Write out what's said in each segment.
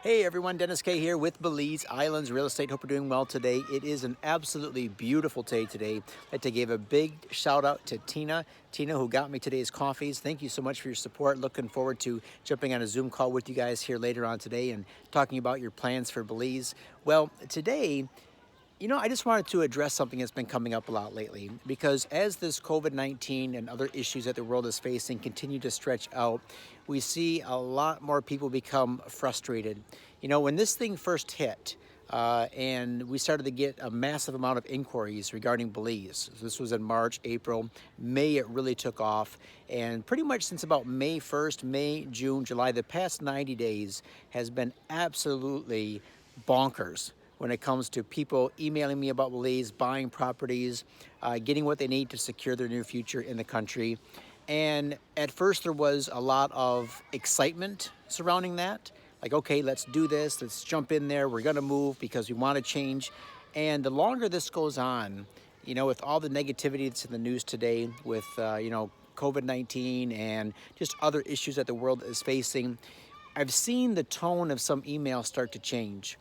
Hey everyone, Dennis K here with Belize Islands Real Estate. Hope you're doing well today. It is an absolutely beautiful day today. I'd like to give a big shout out to Tina, who got me today's coffees. Thank you so much for your support. Looking forward to jumping on a Zoom call with you guys here later on today and talking about your plans for Belize. Well, today, I just wanted to address something that's been coming up a lot lately because as this COVID-19 and other issues that the world is facing continue to stretch out, we see a lot more people become frustrated. When this thing first hit, and we started to get a massive amount of inquiries regarding Belize. This was in March, April, May it really took off. And pretty much since about May 1st, May, June, July, the past 90 days has been absolutely bonkers when it comes to people emailing me about Belize, buying properties, getting what they need to secure their new future in the country. And at first there was a lot of excitement surrounding that. Like, okay, let's do this, let's jump in there, we're gonna move because we wanna change. And the longer this goes on, with all the negativity that's in the news today with, COVID-19 and just other issues that the world is facing, I've seen the tone of some emails start to change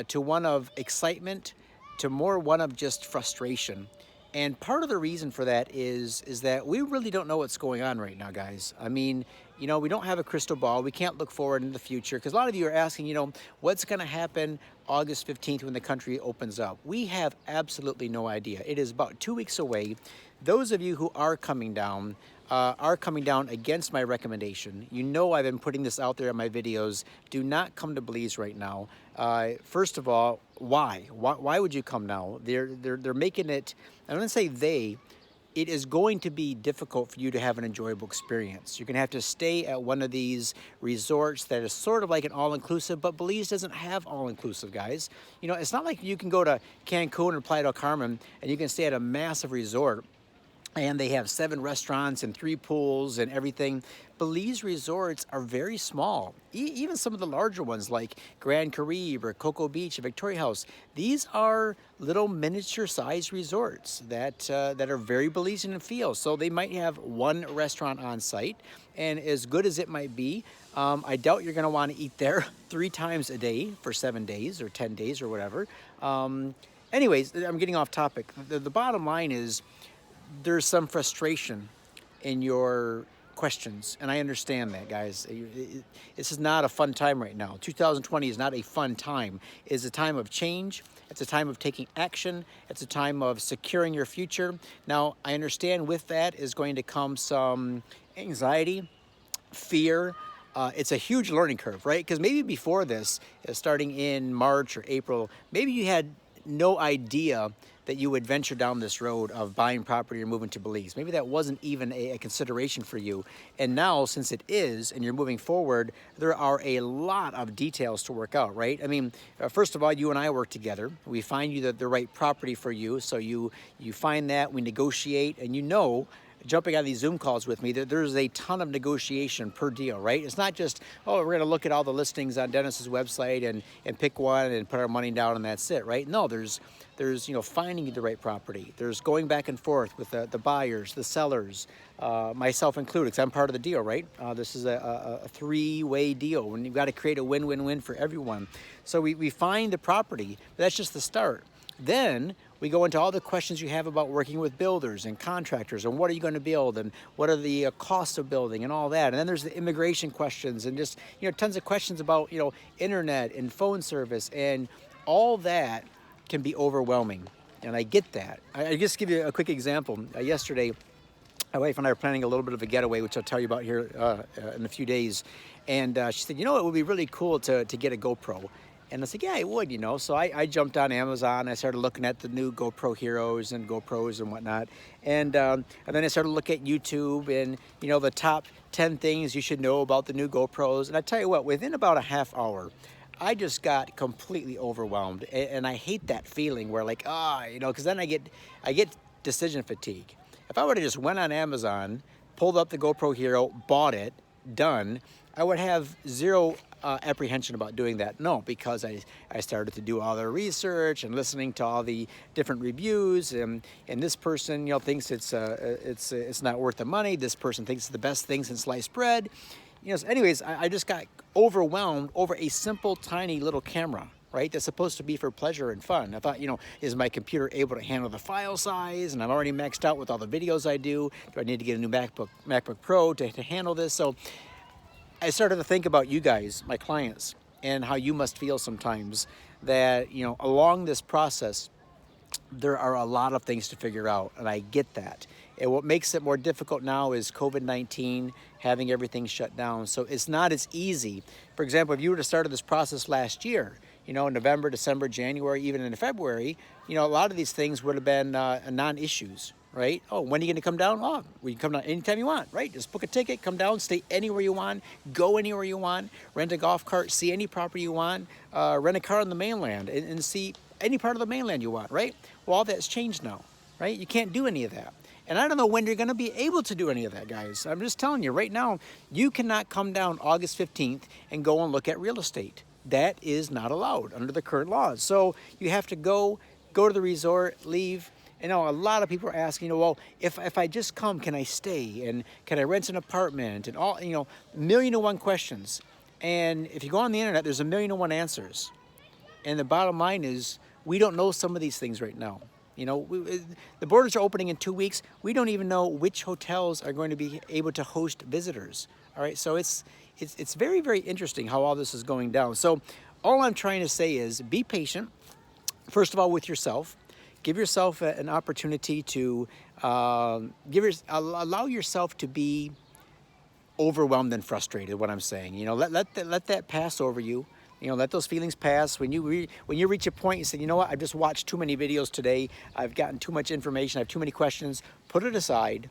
to one of excitement to more one of just frustration. And part of the reason for that is that we really don't know what's going on right now, guys. I mean, we don't have a crystal ball. We can't look forward into the future because a lot of you are asking, what's going to happen August 15th when the country opens up? We have absolutely no idea. It is about 2 weeks away. Those of you who are coming down against my recommendation. I've been putting this out there in my videos. Do not come to Belize right now. First of all, why? Why would you come now? They're making it, I'm going to say it is going to be difficult for you to have an enjoyable experience. You're going to have to stay at one of these resorts that is sort of like an all-inclusive, but Belize doesn't have all-inclusive, guys. It's not like you can go to Cancun or Playa del Carmen and you can stay at a massive resort and they have 7 restaurants and 3 pools and everything. Belize resorts are very small. Even some of the larger ones like Grand Caribe or Cocoa Beach and Victoria House. These are little miniature-sized resorts that are very Belizean in feel. So they might have 1 restaurant on site, and as good as it might be, I doubt you're going to want to eat there 3 times a day for 7 days or 10 days or whatever. Anyways, I'm getting off topic. The bottom line is, there's some frustration in your questions, and I understand that, guys. This is not a fun time right now. 2020 is not a fun time. It's a time of change. It's a time of taking action. It's a time of securing your future. Now, I understand with that is going to come some anxiety, fear. It's a huge learning curve, right? Because maybe before this, starting in March or April, maybe you had no idea that you would venture down this road of buying property or moving to Belize. Maybe that wasn't even a consideration for you. And now, since it is, and you're moving forward, there are a lot of details to work out, right? I mean, first of all, you and I work together. We find you the right property for you. So you find that, we negotiate, and jumping on these Zoom calls with me, there's a ton of negotiation per deal, right? It's not just, we're going to look at all the listings on Dennis's website and pick one and put our money down and that's it, right? No, there's finding the right property. There's going back and forth with the buyers, the sellers, myself included, because I'm part of the deal, right? This is a 3-way deal when you've got to create a win-win-win for everyone. So we find the property, but that's just the start. Then we go into all the questions you have about working with builders and contractors and what are you going to build and what are the costs of building and all that. And then there's the immigration questions and just, tons of questions about, internet and phone service, and all that can be overwhelming. And I get that. I just give you a quick example. Yesterday, my wife and I are planning a little bit of a getaway, which I'll tell you about here in a few days. And she said, it would be really cool to get a GoPro. And I said, yeah, it would, So I jumped on Amazon. I started looking at the new GoPro Heroes and GoPros and whatnot. And then I started looking at YouTube and, the top 10 things you should know about the new GoPros. And I tell you what, within about a half hour, I just got completely overwhelmed. And I hate that feeling where like, because then I get decision fatigue. If I would have just went on Amazon, pulled up the GoPro Hero, bought it, done, I would have zero apprehension about doing that. No, because I started to do all the research and listening to all the different reviews, and this person thinks it's not worth the money. This person thinks it's the best thing since sliced bread. So anyways, I just got overwhelmed over a simple, tiny little camera, right? That's supposed to be for pleasure and fun. I thought, is my computer able to handle the file size? And I'm already maxed out with all the videos I do. Do I need to get a new MacBook Pro to handle this? So I started to think about you guys, my clients, and how you must feel sometimes that, along this process, there are a lot of things to figure out, and I get that. And what makes it more difficult now is COVID-19, having everything shut down. So it's not as easy. For example, if you were to start this process last year, November, December, January, even into February, a lot of these things would have been non-issues, right? Oh, when are you going to come down? Oh, we can come down anytime you want, right? Just book a ticket, come down, stay anywhere you want, go anywhere you want, rent a golf cart, see any property you want, rent a car on the mainland and see any part of the mainland you want, right? Well, all that's changed now, right? You can't do any of that. And I don't know when you're going to be able to do any of that, guys. I'm just telling you right now, you cannot come down August 15th and go and look at real estate. That is not allowed under the current laws. So you have to go to the resort, leave. A lot of people are asking, well, if I just come, can I stay? And can I rent an apartment? And all, million and one questions. And if you go on the internet, there's a million and one answers. And the bottom line is, we don't know some of these things right now. The borders are opening in 2 weeks. We don't even know which hotels are going to be able to host visitors. All right, so it's very, very interesting how all this is going down. So all I'm trying to say is be patient, first of all, with yourself. Give yourself an opportunity to allow yourself to be overwhelmed and frustrated, what I'm saying. Let that pass over you. Let those feelings pass. When you reach a point, you say, what, I've just watched too many videos today. I've gotten too much information. I have too many questions. Put it aside.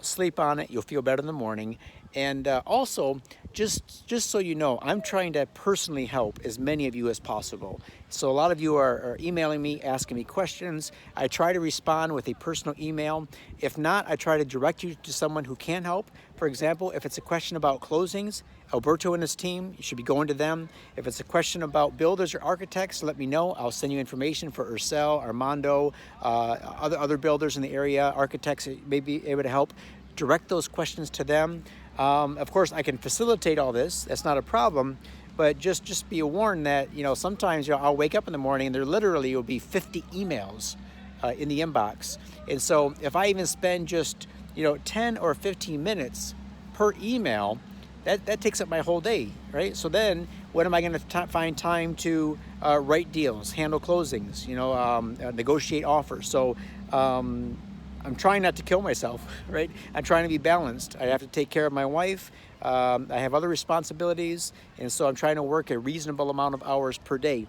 Sleep on it. You'll feel better in the morning. And also, just so you know, I'm trying to personally help as many of you as possible. So a lot of you are emailing me, asking me questions. I try to respond with a personal email. If not, I try to direct you to someone who can help. For example, if it's a question about closings, Alberto and his team, you should be going to them. If it's a question about builders or architects, let me know. I'll send you information for Ursel, Armando, other builders in the area, architects that may be able to help. Direct those questions to them. Of course, I can facilitate all this. That's not a problem. But just be warned that, sometimes I'll wake up in the morning and there literally will be 50 emails in the inbox. And so if I even spend just, 10 or 15 minutes per email, that takes up my whole day, right? So then when am I going to find time to write deals, handle closings, negotiate offers? So I'm trying not to kill myself, right? I'm trying to be balanced. I have to take care of my wife. I have other responsibilities. And so I'm trying to work a reasonable amount of hours per day.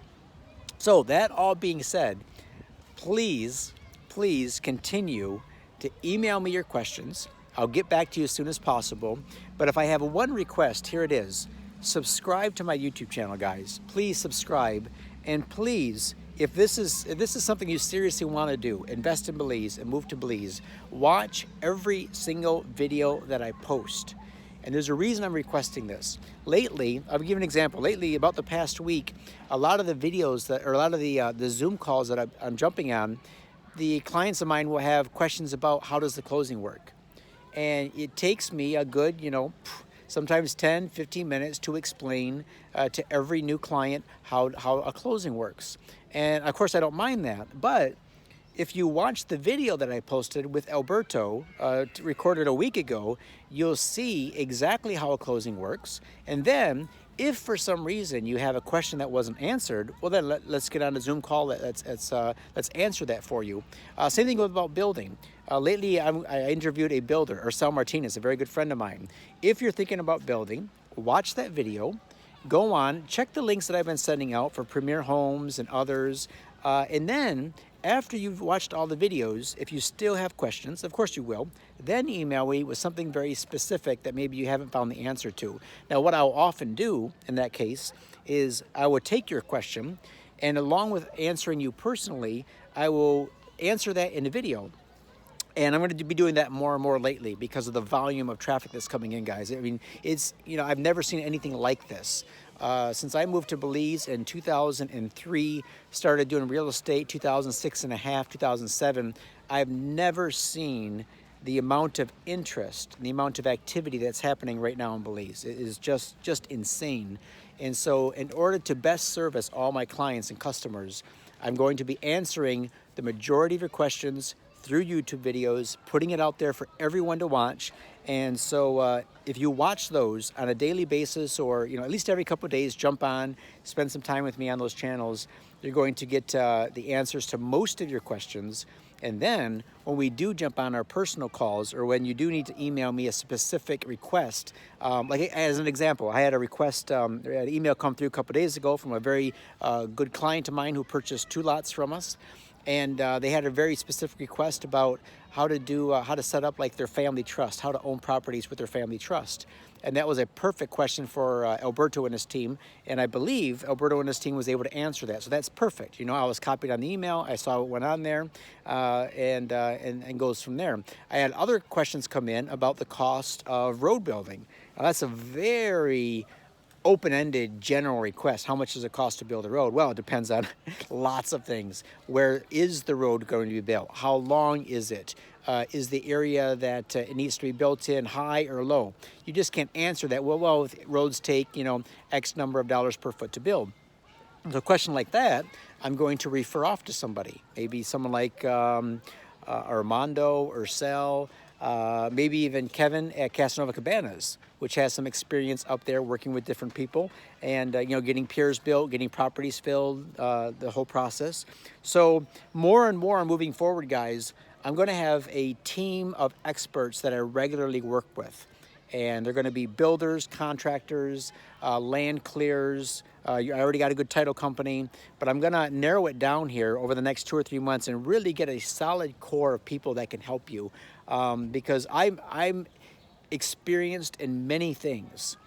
So that all being said, please continue to email me your questions. I'll get back to you as soon as possible. But if I have one request, here it is. Subscribe to my YouTube channel, guys. Please subscribe. And please, if this is something you seriously want to do, invest in Belize and move to Belize, watch every single video that I post. And there's a reason I'm requesting this. Lately, I'll give an example. Lately, about the past week, a lot of the videos a lot of the Zoom calls that I'm jumping on, the clients of mine will have questions about how does the closing work. And it takes me a good, sometimes 10, 15 minutes to explain to every new client how a closing works. And of course, I don't mind that. But if you watch the video that I posted with Alberto, recorded a week ago, you'll see exactly how a closing works. And then, if for some reason you have a question that wasn't answered, well then let's get on a Zoom call. Let's answer that for you. Same thing about building. Lately, I interviewed a builder, Ursel Martinez, a very good friend of mine. If you're thinking about building, watch that video. Go on, check the links that I've been sending out for Premier Homes and others. And then, after you've watched all the videos, if you still have questions, of course you will, then email me with something very specific that maybe you haven't found the answer to. Now, what I'll often do in that case is I will take your question, and along with answering you personally, I will answer that in a video. And I'm going to be doing that more and more lately because of the volume of traffic that's coming in, guys. I mean, it's, I've never seen anything like this. Since I moved to Belize in 2003, started doing real estate 2006 and a half, 2007, I've never seen the amount of interest and the amount of activity that's happening right now in Belize. It is just insane. And so in order to best service all my clients and customers, I'm going to be answering the majority of your questions through YouTube videos, putting it out there for everyone to watch. And so if you watch those on a daily basis, or at least every couple of days, jump on, spend some time with me on those channels, you're going to get the answers to most of your questions. And then when we do jump on our personal calls, or when you do need to email me a specific request, like as an example, I had a request, an email come through a couple of days ago from a very good client of mine who purchased 2 lots from us. And they had a very specific request about how to set up like their family trust, how to own properties with their family trust. And that was a perfect question for Alberto and his team. And I believe Alberto and his team was able to answer that. So that's perfect. I was copied on the email. I saw what went on there, and goes from there. I had other questions come in about the cost of road building. Now, that's a very open-ended general request. How much does it cost to build a road? Well, it depends on lots of things. Where is the road going to be built? How long is it? Is the area that it needs to be built in high or low? You just can't answer that. Well, roads take, X number of dollars per foot to build. So a question like that, I'm going to refer off to somebody. Maybe someone like Armando or Sal, maybe even Kevin at Casanova Cabanas, which has some experience up there working with different people and, getting piers built, getting properties filled, the whole process. So more and more moving forward, guys, I'm going to have a team of experts that I regularly work with. And they're going to be builders, contractors, land clears. I already got a good title company, but I'm going to narrow it down here over the next 2 or 3 months and really get a solid core of people that can help you, because I'm experienced in many things,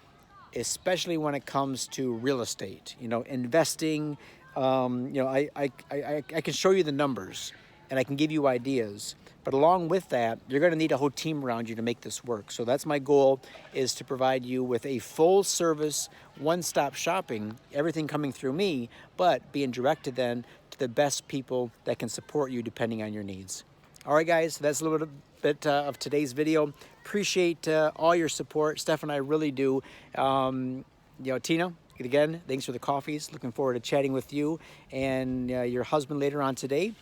especially when it comes to real estate. Investing. I can show you the numbers and I can give you ideas. But along with that, you're going to need a whole team around you to make this work. So that's my goal, is to provide you with a full service, one-stop shopping, everything coming through me, but being directed then to the best people that can support you depending on your needs. All right, guys, so that's a little bit of today's video. Appreciate all your support. Steph and I really do. Tina, again, thanks for the coffees. Looking forward to chatting with you and your husband later on today.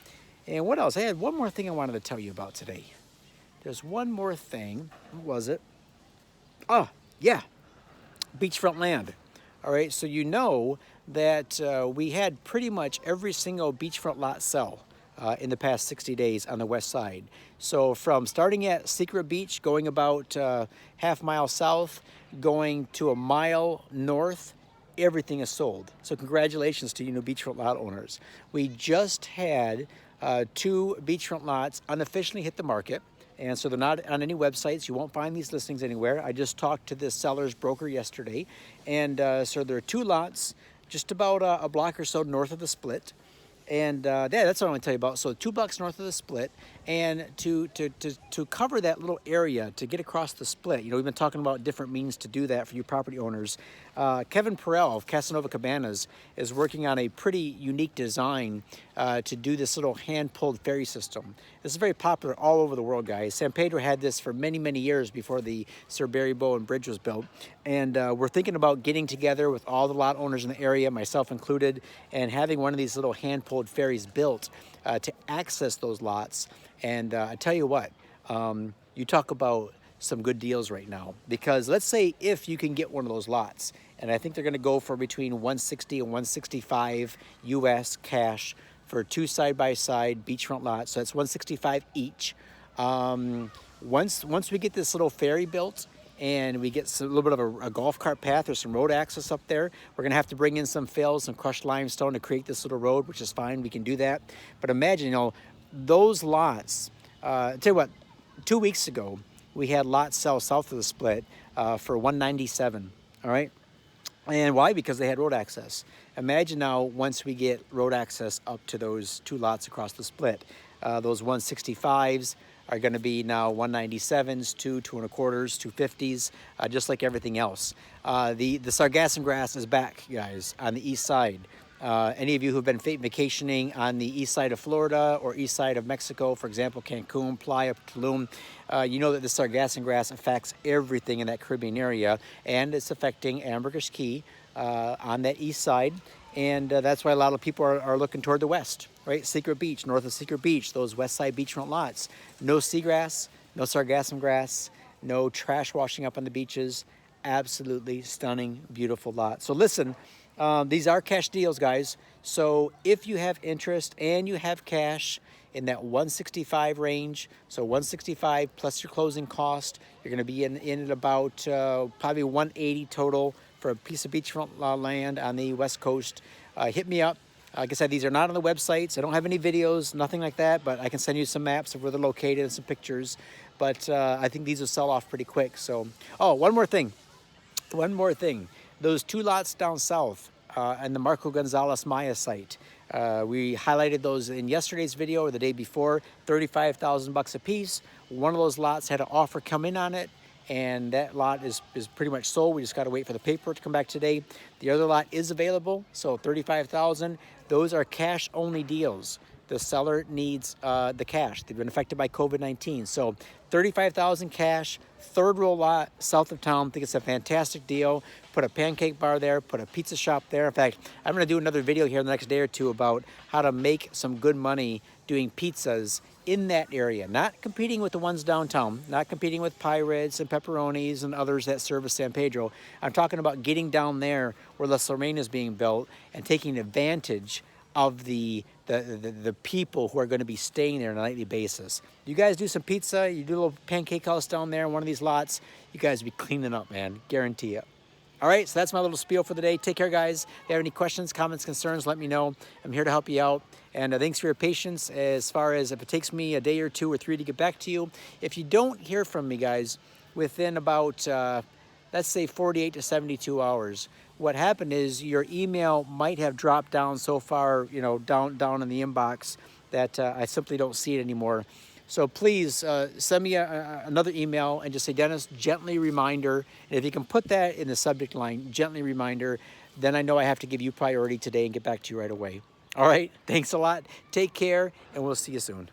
And what else? I had one more thing I wanted to tell you about today. There's one more thing. What was it? Oh, yeah. Beachfront land. All right, so you know that we had pretty much every single beachfront lot sell in the past 60 days on the west side. So from starting at Secret Beach, going about half mile south, going to a mile north, everything is sold. So congratulations to you new beachfront lot owners. We just had 2 beachfront lots unofficially hit the market, and so they're not on any websites. You won't find these listings anywhere. I just talked to the seller's broker yesterday, and so there are 2 lots just about a block or so north of the split. And yeah, that's what I want to tell you about. So 2 blocks north of the split, and to cover that little area, to get across the split, we've been talking about different means to do that for you property owners. Kevin Perel of Casanova Cabanas is working on a pretty unique design to do this little hand-pulled ferry system. This is very popular all over the world, guys. San Pedro had this for many, many years before the Sir Barry Bowen Bridge was built. And we're thinking about getting together with all the lot owners in the area, myself included, and having one of these little hand-pulled ferries built to access those lots. And I tell you what, you talk about some good deals right now, because let's say if you can get one of those lots, and I think they're going to go for between 160 and 165 US cash for 2 side-by-side beachfront lots. So that's 165 each. Once we get this little ferry built and we get a little bit of a golf cart path or some road access up there, we're going to have to bring in some fills and crushed limestone to create this little road, which is fine. We can do that. But imagine, those lots. I'll tell you what, 2 weeks ago, we had lots sell south of the split for 197. All right. And why? Because they had road access. Imagine now, once we get road access up to those 2 lots across the split, those 165s are going to be now 197s, 2 1/4s, 250s, just like everything else. The sargassum grass is back, guys, on the east side. Any of you who've been vacationing on the east side of Florida or east side of Mexico, for example, Cancun, Playa, Tulum, you know that the sargassum grass affects everything in that Caribbean area, and it's affecting Ambergris Caye on that east side. And that's why a lot of people are looking toward the west, right? Secret Beach, north of Secret Beach, those west side beachfront lots. No seagrass, no sargassum grass, no trash washing up on the beaches. Absolutely stunning, beautiful lot. So listen, these are cash deals, guys. So if you have interest and you have cash in that 165 range, so 165 plus your closing cost, you're going to be in at about probably 180 total for a piece of beachfront land on the West Coast. Hit me up. Like I said, these are not on the websites. I don't have any videos, nothing like that, but I can send you some maps of where they're located and some pictures. But I think these will sell off pretty quick. So, oh, one more thing. Those 2 lots down south and the Marco Gonzalez Maya site, we highlighted those in yesterday's video or the day before, 35,000 bucks a piece. One of those lots had an offer come in on it, and that lot is pretty much sold. We just got to wait for the paperwork to come back today. The other lot is available, so 35,000. Those are cash only deals. The seller needs the cash. They've been affected by COVID-19. So 35,000 cash, third row lot south of town. I think it's a fantastic deal. Put a pancake bar there, put a pizza shop there. In fact, I'm going to do another video here in the next day or two about how to make some good money doing pizzas in that area, not competing with the ones downtown, not competing with Pirates and Pepperonis and others that service San Pedro. I'm talking about getting down there where La Serena is being built and taking advantage of the people who are going to be staying there on a nightly basis. You guys do some pizza, you do a little pancake house down there in one of these lots, you guys will be cleaning up, man, guarantee it. All right, so that's my little spiel for the day. Take care, guys. If you have any questions, comments, concerns, let me know. I'm here to help you out. And thanks for your patience as far as if it takes me a day or 2 or 3 to get back to you. If you don't hear from me, guys, within about, let's say 48 to 72 hours, what happened is your email might have dropped down so far, you know, down in the inbox that I simply don't see it anymore. So please send me another email and just say, Dennis, gently reminder. And if you can put that in the subject line, gently reminder, then I know I have to give you priority today and get back to you right away. All right, thanks a lot. Take care, and we'll see you soon.